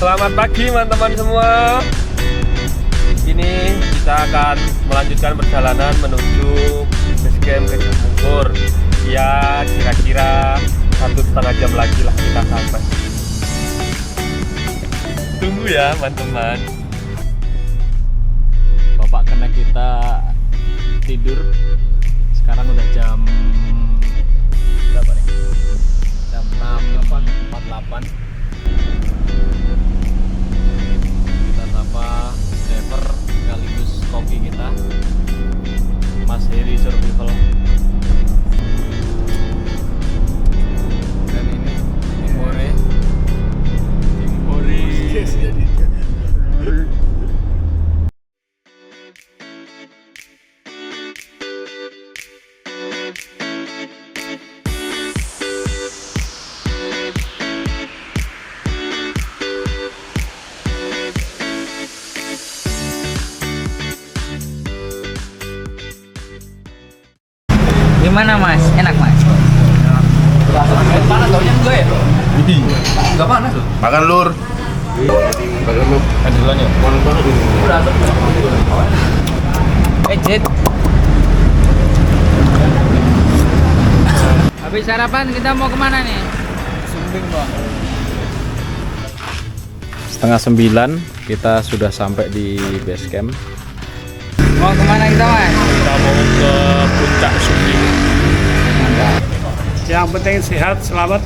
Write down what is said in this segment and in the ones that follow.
Selamat pagi teman-teman semua. Ini kita akan melanjutkan perjalanan menuju base camp Gajah Mungkur. Ya kira-kira 1,5 jam lagi lah kita sampai. Tunggu ya teman-teman. Bapak kena kita tidur. Sekarang udah jam berapa nih? Jam 6.48. Kita sapa driver sekaligus koki kita, Mas Heri Survival. Dan ini Timore. Gimana Mas? Enak Mas? Panas taunya enggak ya? Enggak panas loh. Makan lur. Kan duluan ya. Jet. Habis sarapan kita mau kemana nih? Sumbing bang. 8:30 kita sudah sampai di base camp. Mau kemana kita Mas? Kita mau ke puncak Sumbing. Yang penting sehat, selamat,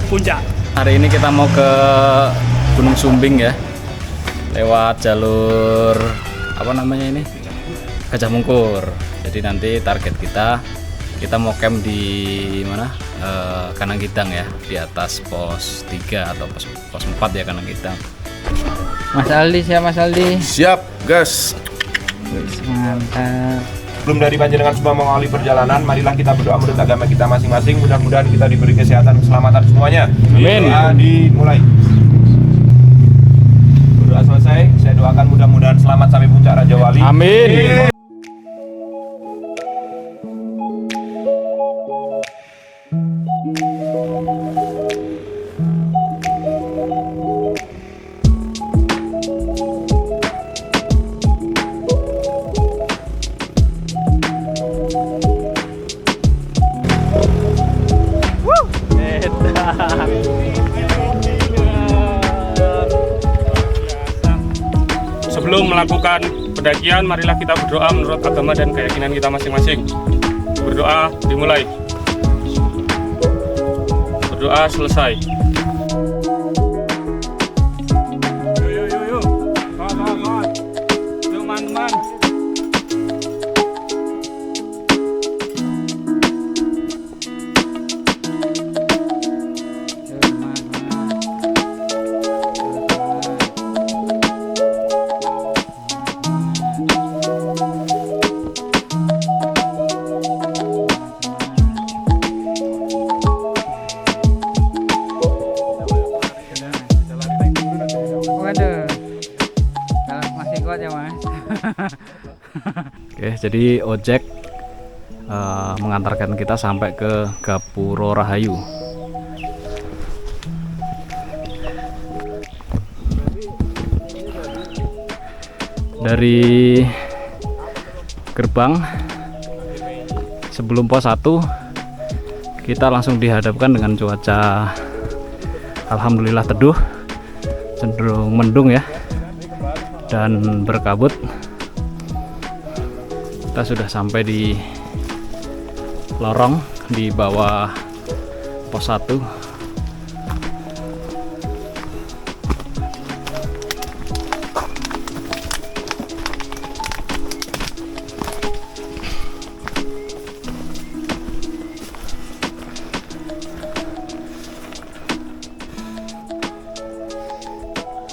puncak. Hari ini kita mau ke Gunung Sumbing ya, lewat jalur apa namanya ini, Gajah Mungkur. Jadi nanti target kita mau camp di mana? Kananggidang ya, di atas pos 3 atau pos 4 ya, Kananggidang. Mas Aldi, siapa Mas Aldi? Siap, gas. Mantap. Belum dari panjenengan semua mengawali perjalanan, marilah kita berdoa menurut agama kita masing-masing. Mudah-mudahan kita diberi kesehatan, keselamatan semuanya. Amin. Doa dimulai. Berdoa selesai, saya doakan mudah-mudahan selamat sampai puncak Raja Wali. Amin. Sebelum melakukan pendakian, marilah kita berdoa menurut agama dan keyakinan kita masing-masing. Berdoa dimulai. Berdoa selesai. Yuk. Kawan. Teman-teman. Waduh. Kalau masih kuat ya Mas. Oke, jadi ojek mengantarkan kita sampai ke Gapuro Rahayu. Dari gerbang sebelum pos 1 kita langsung dihadapkan dengan cuaca alhamdulillah teduh, cenderung mendung ya, dan berkabut. Kita sudah sampai di lorong di bawah pos 1.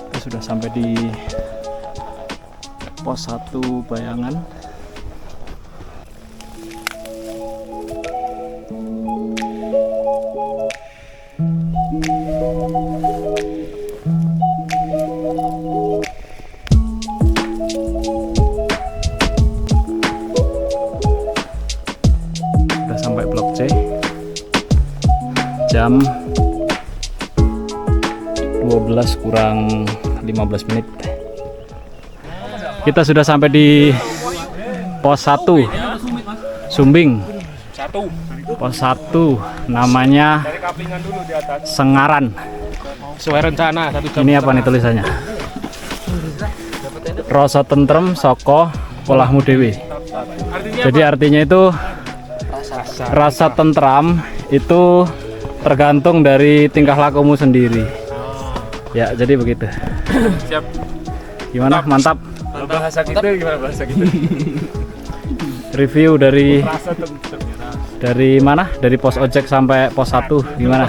Kita sudah sampai di pos 1 Bayangan. Sudah sampai Blok C. Jam 12.30. 12 kurang 15 menit. Kita sudah sampai di pos 1 Sumbing. Pos 1 namanya Sengaran. Sesuai rencana 1 jam. Ini apa nih tulisannya? Rasa tentrem soko polahmu dewe. Jadi artinya itu rasa tentram itu tergantung dari tingkah lakumu sendiri. Ya, jadi begitu. Siap. Gimana? Mantap. Bahasa kita gimana bahasa kita? Review dari mana? Dari pos ojek sampai pos 1 gimana?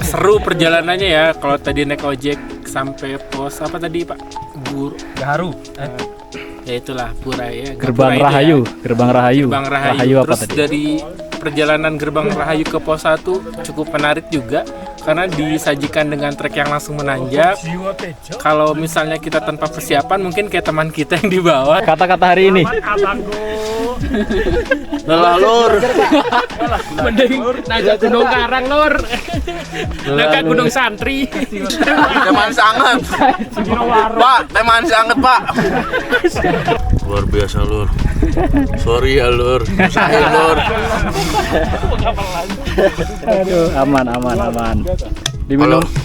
Seru perjalanannya ya. Kalau tadi naik ojek sampai pos apa tadi Pak? Gaharu. Ya itulah Pura ya. Gerbang Gapura itu Rahayu, ya. Gerbang Rahayu. Gerbang Rahayu. Rahayu apa Terus tadi? dari perjalanan Gerbang Rahayu ke pos 1 cukup menarik juga karena disajikan dengan trek yang langsung menanjak. Kalau misalnya kita tanpa persiapan mungkin kayak teman kita yang di bawah. Kata-kata hari ini. Lelah lur. Mending naik Gunung Karang lur. Naik Gunung Santri. Teman sangat. Pak, teman sangat, Pak. Luar biasa, Lur. Sorry ya, Lur. Usahain, Lur. Aduh, aman.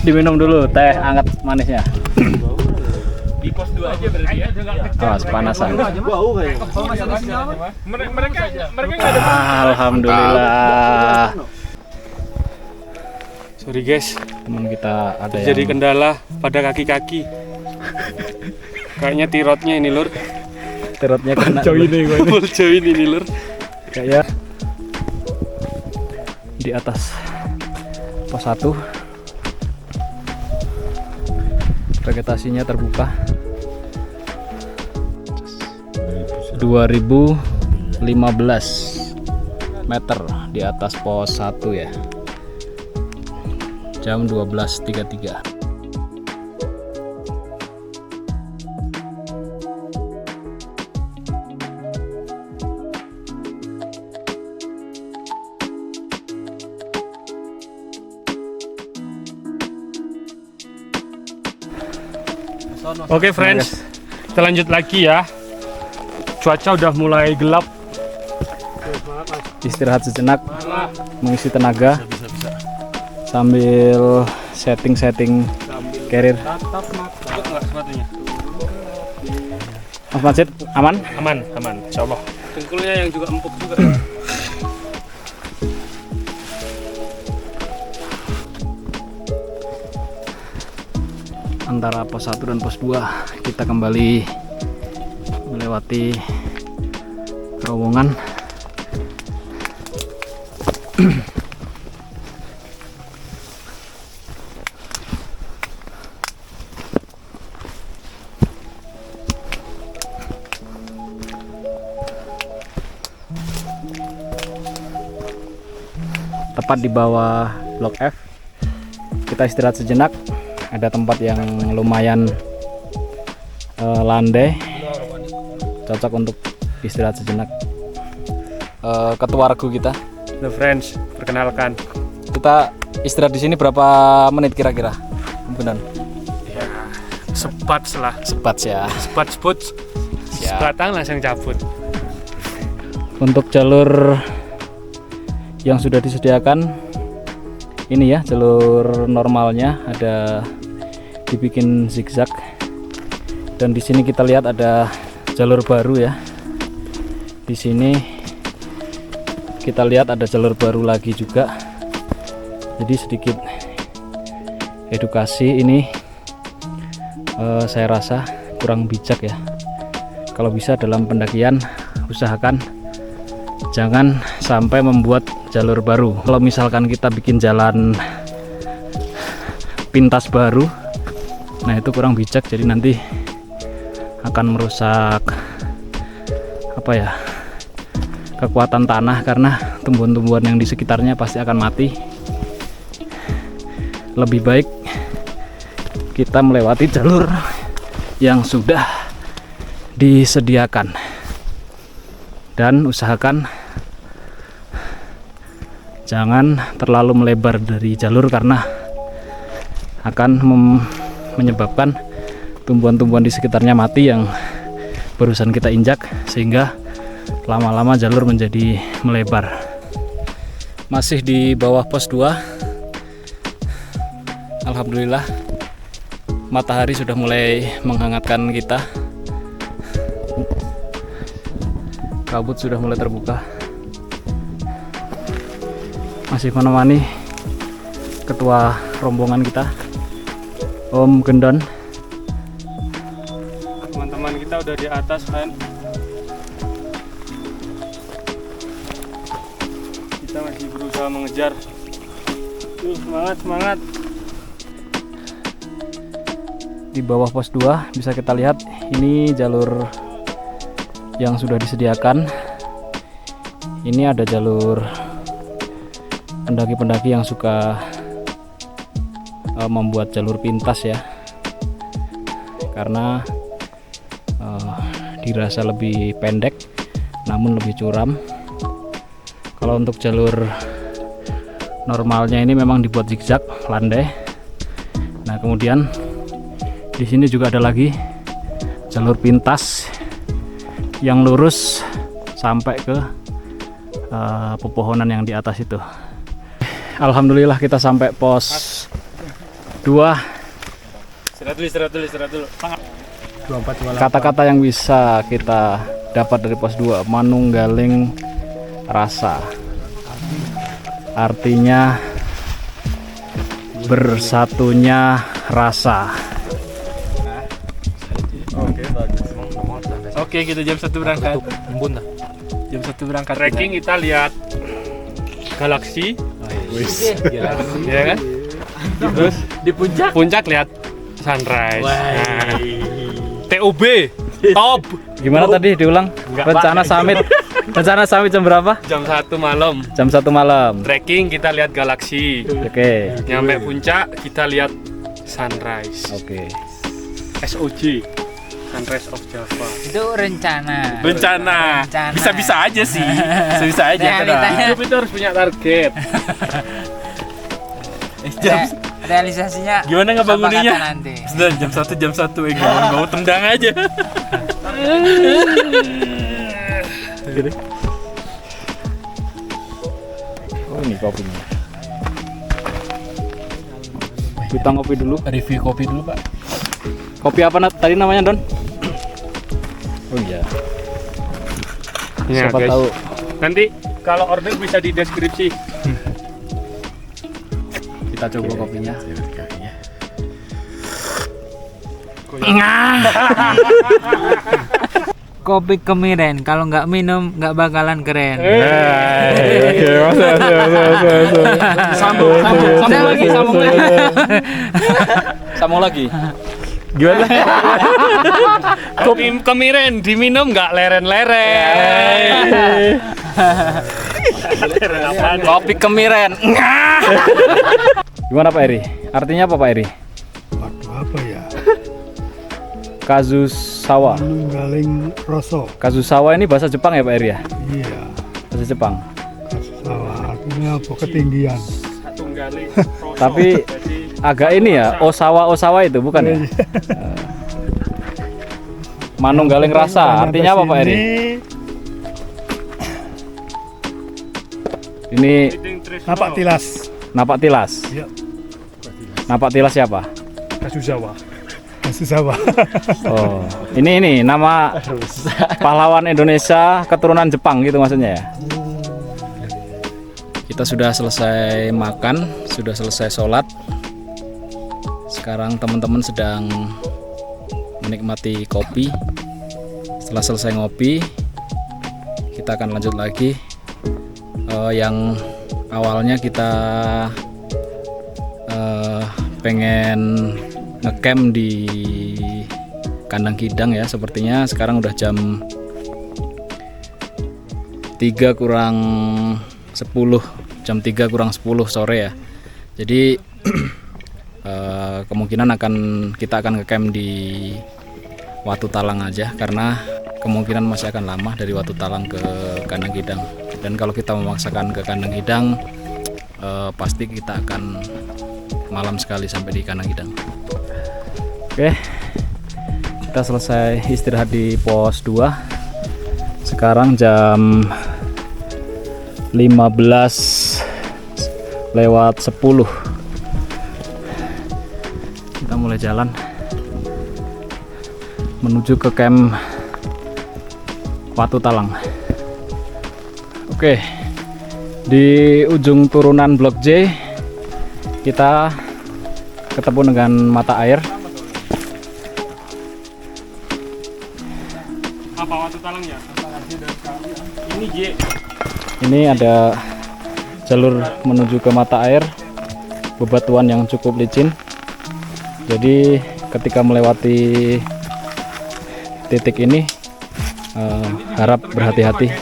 Diminum dulu teh hangat manisnya. Di pos 2 aja berarti ya. Awas panasan. Mereka enggak ada. Alhamdulillah. Sorry guys, Teman kita ada jadi yang kendala pada kaki-kaki. Kayaknya tirotnya ini lur. terotnya kena. Full join ini lur. Kayak di atas pos 1 vegetasinya terbuka 2015 meter di atas pos 1 ya, jam 12.33. Oke friends, kita lanjut lagi ya. Cuaca udah mulai gelap. Istirahat sejenak, mengisi tenaga sambil setting carrier. Mas Majid, aman? Aman, insyaallah. Dengkulnya yang juga empuk juga. Antara pos 1 dan pos 2 kita kembali melewati terowongan. Tepat di bawah Blok F. Kita istirahat sejenak. Ada tempat yang lumayan landai, cocok untuk istirahat sejenak. Ketua regu kita. The friends, perkenalkan. Kita istirahat di sini berapa menit kira-kira? Benar. Ya, sebat lah. Sebat ya. Sebat spot. Siap. Sebatang langsung cabut. Untuk jalur yang sudah disediakan ini ya, jalur normalnya ada dibikin zigzag, dan di sini kita lihat ada jalur baru ya. Di sini kita lihat ada jalur baru lagi juga. Jadi sedikit edukasi ini, saya rasa kurang bijak ya. Kalau bisa dalam pendakian usahakan jangan sampai membuat jalur baru. Kalau misalkan kita bikin jalan pintas baru, nah itu kurang bijak, jadi nanti akan merusak apa ya, kekuatan tanah, karena tumbuhan-tumbuhan yang di sekitarnya pasti akan mati. Lebih baik kita melewati jalur yang sudah disediakan dan usahakan jangan terlalu melebar dari jalur, karena akan menyebabkan tumbuhan-tumbuhan di sekitarnya mati yang barusan kita injak, sehingga lama-lama jalur menjadi melebar. Masih di bawah pos 2. Alhamdulillah matahari sudah mulai menghangatkan kita. Kabut sudah mulai terbuka. Masih menemani ketua rombongan kita, Om Gendon. Teman-teman kita udah di atas kan. Kita masih berusaha mengejar. Semangat. Di bawah pos 2 bisa kita lihat ini jalur yang sudah disediakan. Ini ada jalur pendaki-pendaki yang suka membuat jalur pintas ya, karena dirasa lebih pendek namun lebih curam. Kalau untuk jalur normalnya ini memang dibuat zigzag, landai. Nah, kemudian di sini juga ada lagi jalur pintas yang lurus sampai ke pepohonan yang di atas itu. Alhamdulillah kita sampai pos 2. Istirahat dulu. Kata-kata yang bisa kita dapat dari pos 2, manunggaling rasa, artinya bersatunya rasa. Oke, kita jam 1 berangkat. Jam 1 berangkat. Trekking kita lihat galaksi. Ya kan? Terus Di puncak. lihat sunrise. Nah, TUB top. Gimana tadi diulang? Rencana summit. Rencana summit jam berapa? Jam 1 malam. Jam 1 malam. Trekking kita lihat galaksi. Oke. Nyampe puncak kita lihat sunrise. Oke. SOJ. Sunrise of Java. Itu rencana. Bencana. Bisa-bisa aja sih. Bisa-bisa aja. Realitanya. Hidup itu harus punya target. Realisasinya Gimana ngebanguninnya? apa kata nanti? Sudah jam 1 bangun tendang aja. Oh, ini kopinya. Kita ngopi dulu. Review kopi dulu, Pak. Kopi apa tadi namanya, Don? Oh iya. Ya, Siapa guys. tahu. Nanti kalau order bisa di deskripsi. Kita coba kopinya. Kopi kemiren, kalau nggak minum nggak bakalan keren. Sambung lagi. Gimana? Kopi kemiren diminum nggak leren-leren. Kopi kemiren. Gimana Pak Eri? Artinya apa Pak Eri? Waduh, apa ya? Kazusawa. Manunggaling rasa. Kazusawa ini bahasa Jepang ya Pak Eri ya? Iya. Bahasa Jepang. Salah, artinya apa? Ketinggian. Tunggali. Tapi agak ini ya, Osawa itu bukan ya? Manunggaling rasa, artinya apa Pak Eri? Ini Napak tilas. napak tilas. Iya. Napak tilas siapa? Kasusawa. Kasusawa. Oh, ini nama pahlawan Indonesia keturunan Jepang gitu maksudnya ya? Kita sudah selesai makan, sudah selesai sholat. Sekarang teman-teman sedang menikmati kopi. Setelah selesai ngopi, kita akan lanjut lagi. Yang awalnya kita pengen ngecamp di Kandang Kidang ya, sepertinya sekarang udah jam 3 kurang 10, jam 3 kurang 10 sore ya. Jadi kemungkinan kita akan ngecamp di Watu Talang aja, karena kemungkinan masih akan lama dari Watu Talang ke Kandang Kidang. Dan kalau kita memaksakan ke Kandang Kidang, pasti kita akan malam sekali sampai di Kanangidang. Oke, kita selesai istirahat di pos 2. Sekarang jam 15:10. Kita mulai jalan menuju ke camp Watu Talang. Oke, di ujung turunan Blok J kita ketemu dengan mata air. Apa Watu Talang ya? Ini J. Ini ada jalur menuju ke mata air, bebatuan yang cukup licin. Jadi ketika melewati titik ini harap berhati-hati.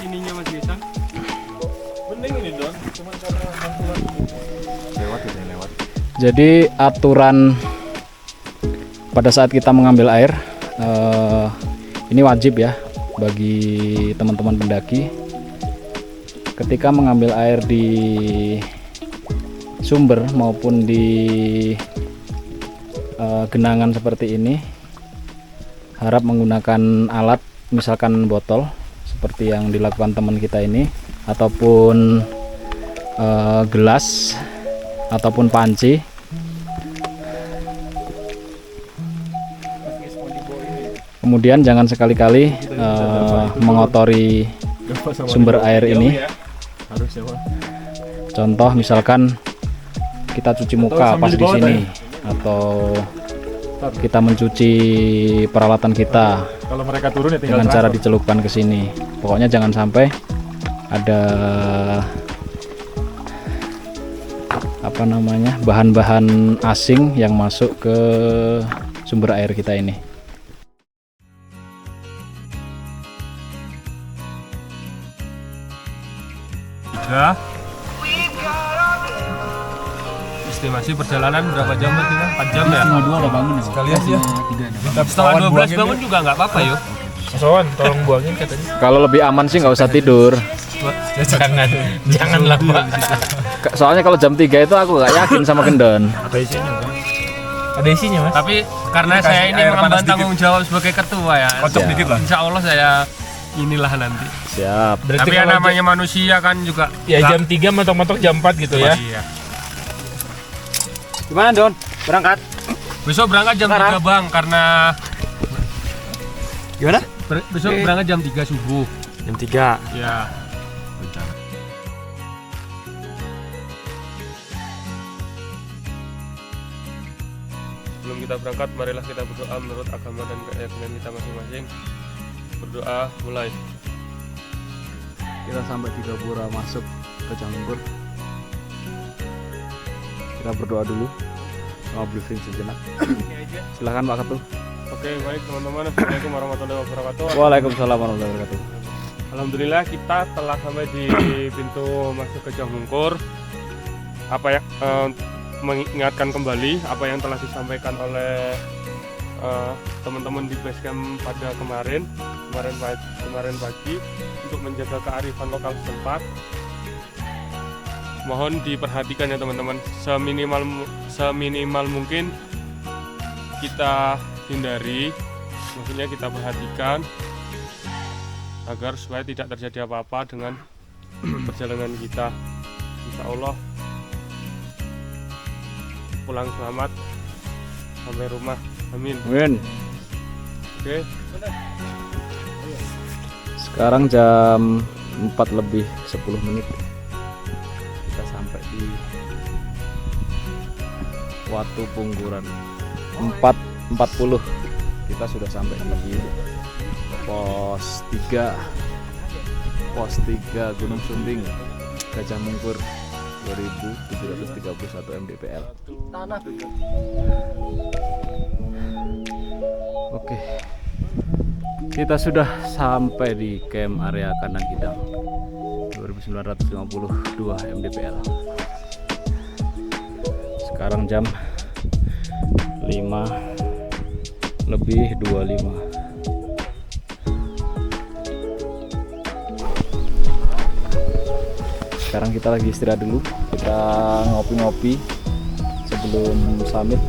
Jadi aturan pada saat kita mengambil air ini wajib ya bagi teman-teman pendaki. Ketika mengambil air di sumber maupun di genangan seperti ini, harap menggunakan alat, misalkan botol seperti yang dilakukan teman kita ini, ataupun gelas ataupun panci. Kemudian jangan sekali-kali mengotori sumber air ini. Contoh misalkan kita cuci muka pas di sini, atau kita mencuci peralatan kita Kalau mereka turun ya dengan cara dicelupkan ke sini. Pokoknya jangan sampai ada bahan-bahan asing yang masuk ke sumber air kita ini. Estimasi perjalanan berapa jam Mas? 4 jam ya? Setengah 2 udah bangun ya? Sekalian sih. Setengah 12 bangun juga nggak apa-apa yuk. Soan, tolong buangin katanya. Kalau lebih aman sih nggak usah tidur. Ya, janganlah Pak. Soalnya kalau jam 3 itu aku nggak yakin sama Gendon. Ada isinya Mas. Tapi karena saya ini mengemban tanggung jawab sebagai ketua ya. Kocok dikit lah. Insya Allah saya inilah nanti. Siap. Berarti Tapi yang namanya manusia kan juga. ya jam 3 mentok-mentok jam 4 gitu ya. Iya. Gimana Don? Berangkat? Besok berangkat jam 3 Bang, karena Gimana? besok berangkat jam 3 subuh. Jam 3. Ya. Sebelum kita berangkat, marilah kita berdoa menurut agama dan keyakinan kita masing-masing. Berdoa mulai. Kita sampai di Gapura, masuk ke Jamungkur. Kita berdoa dulu, mau briefing sejenak. Silahkan Pak Ketua. Oke, baik teman-teman. Assalamualaikum warahmatullahi wabarakatuh. Waalaikumsalam warahmatullahi wabarakatuh. Alhamdulillah kita telah sampai di pintu masuk ke Jamungkur. Apa ya, mengingatkan kembali apa yang telah disampaikan oleh teman-teman di basecamp pada kemarin pagi untuk menjaga kearifan lokal setempat. Mohon diperhatikan ya teman-teman, seminimal mungkin kita hindari, maksudnya kita perhatikan agar supaya tidak terjadi apa-apa dengan perjalanan kita. Insya Allah pulang selamat sampai rumah, amin. Amin. Oke. Sekarang jam 4:10 kita sampai di Watu Pungguran. 4:40 kita sudah sampai di pos 3 Gunung Sumbing, Gajah Mungkur 2731 mdpl. Oke, kita sudah sampai di camp area Kanangidang 2952 mdpl. Sekarang jam 5:25. Sekarang kita lagi istirahat dulu, kita ngopi-ngopi sebelum summit,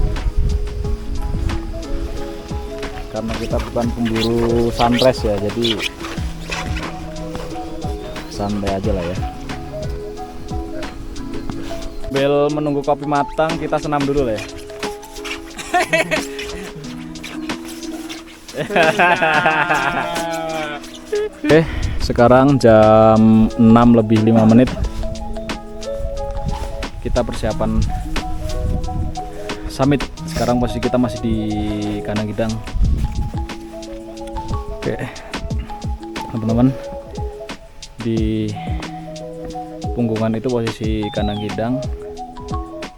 karena kita bukan pemburu sunrise ya, jadi santai aja lah ya. Sambil menunggu kopi matang, kita senam dulu lah ya. Oke, sekarang jam 6:05. Kita persiapan summit. Sekarang posisi kita masih di Kanang-Gidang. Oke, teman-teman, di Punggungan itu posisi Kanang-Gidang.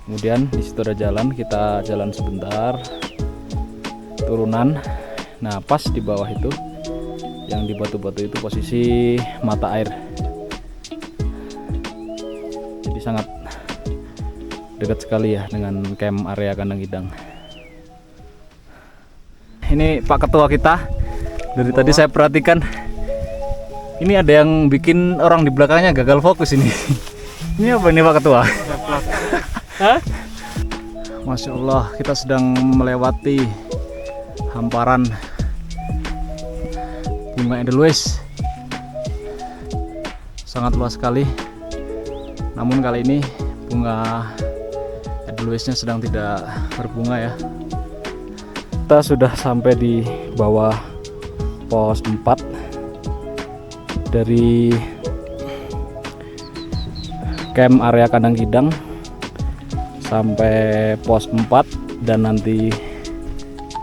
Kemudian di situ ada jalan, kita jalan sebentar, turunan. Nah, pas di bawah itu, yang di batu-batu itu posisi mata air. Jadi sangat dekat sekali ya dengan camp area Kanang-Gidang. Ini Pak Ketua kita. Dari tadi saya perhatikan, ini ada yang bikin orang di belakangnya gagal fokus ini. Ini apa ini Pak Ketua? Hah? Masya Allah, kita sedang melewati hamparan bunga Edelweiss. Sangat luas sekali. Namun kali ini bunga Edelweissnya sedang tidak berbunga ya. Kita sudah sampai di bawah pos 4 dari camp area Kanang-Gidang sampai pos 4, dan nanti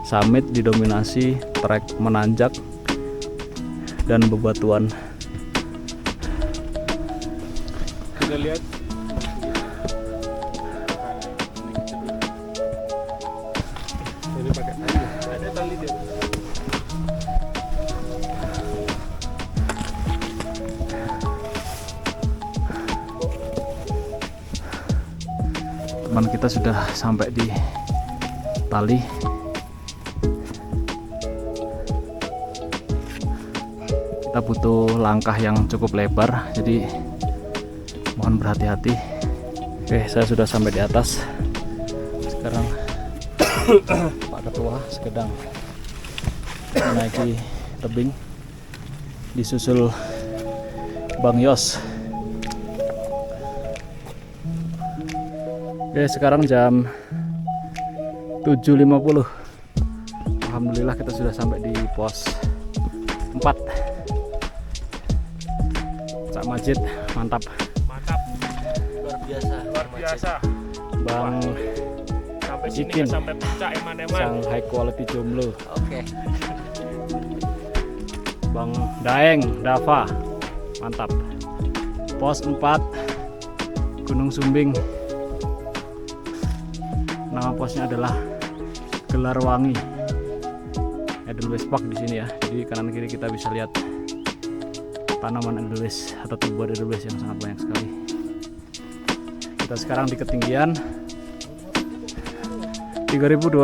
summit didominasi trek menanjak dan bebatuan. Kita lihat ini pakai tali. Ada tali dia. Teman kita sudah sampai di tali. Kita butuh langkah yang cukup lebar, jadi mohon berhati-hati. Oke, saya sudah sampai di atas. Sekarang Pak Ketua sedang menaiki tebing, disusul Bang Yos. Oke, sekarang jam 7.50. Alhamdulillah kita sudah sampai di pos 4. Cak Majid, mantap. Mantap. Luar biasa. Luar biasa. Bang Sampai sini Ikin, nggak sampai puncak eman-eman. sang high quality jomblo. Oke. Bang Daeng, Dava, mantap. Pos 4 Gunung Sumbing. Nama posnya adalah Gelarwangi. Edelweiss Park di sini ya. Jadi kanan kiri kita bisa lihat tanaman Edelweiss atau tumbuhan Edelweiss yang sangat banyak sekali. Kita sekarang di ketinggian 3287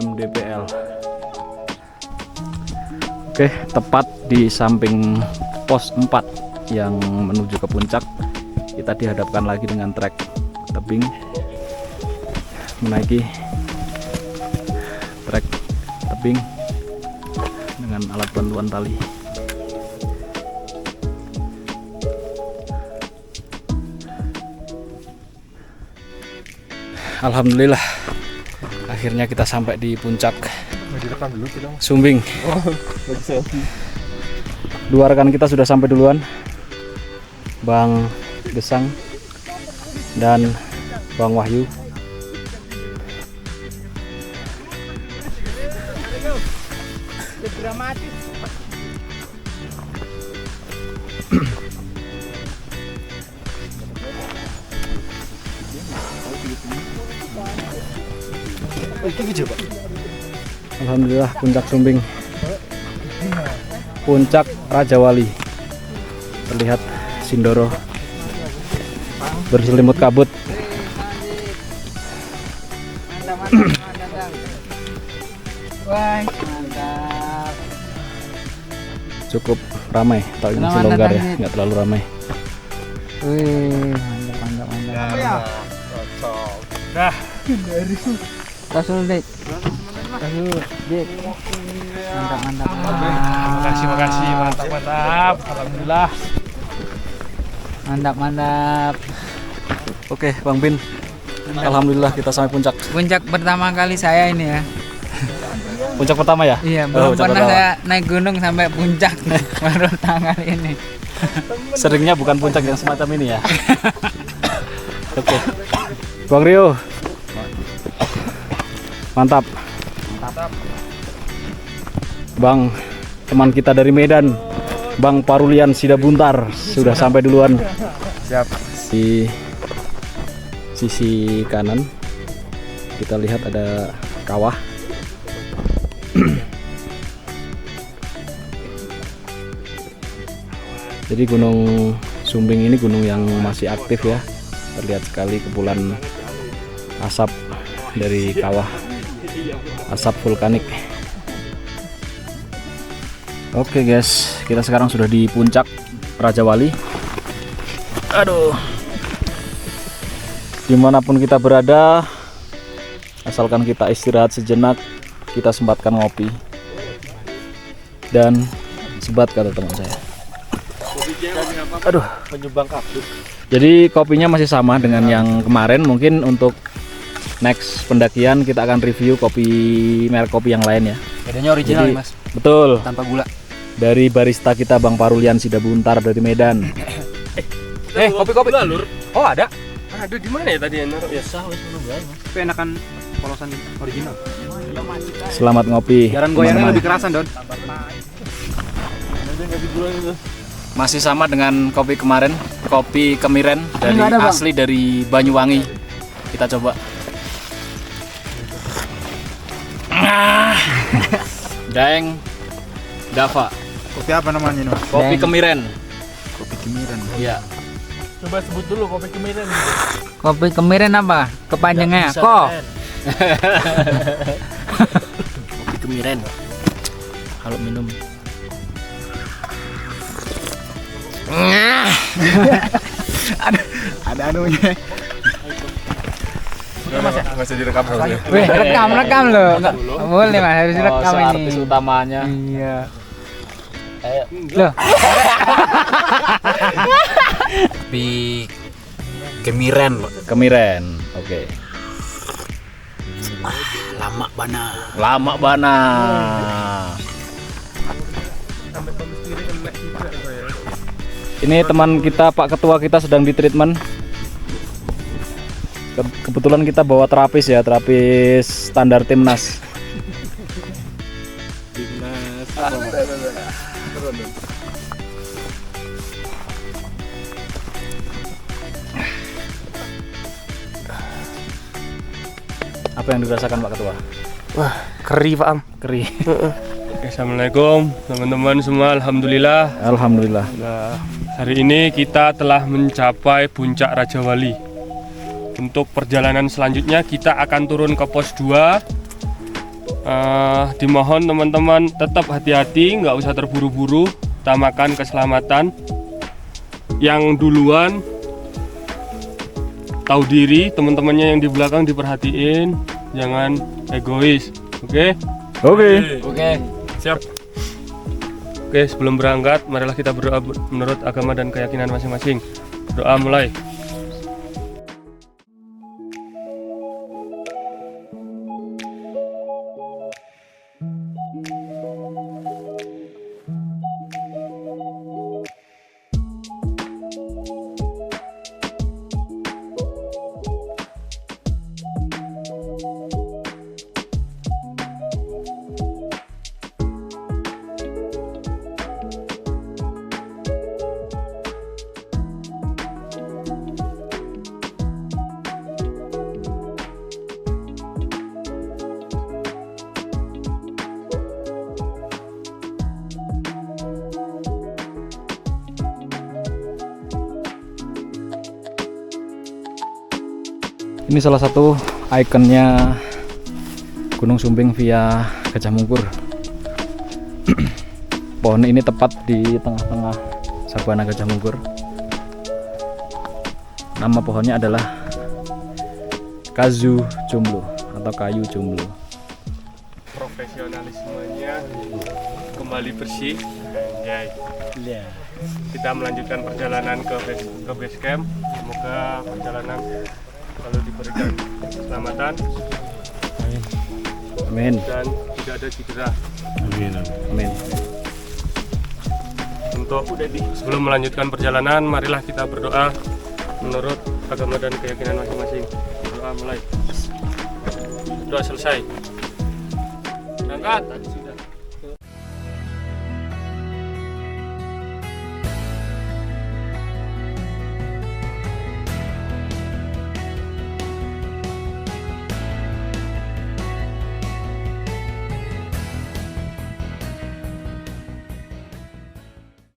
mdpl. Oke, tepat di samping pos 4 yang menuju ke puncak, kita dihadapkan lagi dengan trek tebing menaiki trek tebing dengan alat bantuan tali. Alhamdulillah, akhirnya kita sampai di puncak Sumbing. Dua rekan kita sudah sampai duluan, Bang Gesang dan Bang Wahyu. Alhamdulillah, puncak Sumbing, puncak Raja Wali. Terlihat Sindoro berselimut kabut. Wah, mantap. Cukup ramai, tapi masih Selamat longgar datang, ya, Dit. nggak terlalu ramai. Wih, mantap, mantap, mantap. Cocok. Rasul Dik. Rasul Dik. Mantap. Makasih, mantap. Alhamdulillah. Mantap. Oke, Bang Bin. Alhamdulillah kita sampai puncak. Puncak pertama kali saya ini ya. Puncak pertama ya? Iya, Oh, belum puncak pernah pertama. saya naik gunung sampai puncak. Baru tangan ini. Seringnya bukan puncak yang semacam ini ya. Oke. Bang Rio. Mantap. Bang, teman kita dari Medan, Bang Parulian Sidabuntar sudah sampai duluan. Siap. Di sisi kanan kita lihat ada kawah. Jadi Gunung Sumbing ini gunung yang masih aktif ya. Terlihat sekali kepulan asap dari kawah, asap vulkanik. Oke guys, kita sekarang sudah di puncak Raja Wali. Aduh, dimanapun kita berada, asalkan kita istirahat sejenak, kita sempatkan ngopi dan sebat, kata teman saya. Aduh, Penyumbang kabut. jadi kopinya masih sama dengan yang kemarin. Mungkin untuk next pendakian kita akan review merek kopi yang lain ya. Bedanya original Jadi, Mas, betul, tanpa gula. dari barista kita Bang Parulian Sidabuntar dari Medan. Kopi. Oh, ada. Aduh, di mana ya tadi yang naruh ya? Tapi enakan polosan original. Selamat ngopi. Jaran goyangnya teman-teman. lebih kerasan, Don. Masih sama dengan kopi kemarin, kopi kemiren dari nggak ada, Bang. asli dari Banyuwangi. Kita coba. Daeng Dava, Kopi apa namanya ini? kopi kemiren. Kopi kemiren. Iya. Coba sebut dulu kopi kemiren. Kopi kemiren apa? Kepanjangnya kok. Kopi kemiren. Kalau minum. Ada anunya. Nggak usah direkam soalnya. Wih, rekam loh. Nggak boleh Mas, harus rekam ini. Artis utamanya. Iya. Ayo. Loh, Kopi kemiren, Pak. Kemiren. Oke. Lama bana. Lama bana. Ini teman kita, Pak Ketua kita sedang di treatment. Kebetulan kita bawa terapis ya, terapis standar timnas. Apa yang dirasakan Pak Ketua? Wah, keri Pak Am. Keri. Assalamualaikum teman-teman semua. Alhamdulillah. Alhamdulillah. Nah, hari ini kita telah mencapai puncak Raja Wali. Untuk perjalanan selanjutnya kita akan turun ke pos 2. Dimohon teman-teman tetap hati-hati, nggak usah terburu-buru, utamakan keselamatan. Yang duluan tahu diri, teman-temannya yang di belakang diperhatiin, jangan egois. Oke? Oke. Siap. Oke, sebelum berangkat, marilah kita berdoa menurut agama dan keyakinan masing-masing. Doa mulai. Ini salah satu ikonnya Gunung Sumbing via Gajah Mungkur. Pohon ini tepat di tengah-tengah sabana Gajah Mungkur. Nama pohonnya adalah kayu jomblo atau kayu jomblo. Profesionalismenya kembali bersih. Anjay. Kita melanjutkan perjalanan ke base camp. Semoga perjalanan selalu diberikan keselamatan Amin. dan tidak ada cedera. Amin. Untuk sebelum melanjutkan perjalanan, marilah kita berdoa menurut agama dan keyakinan masing-masing. Doa mulai. Doa selesai. Berangkat.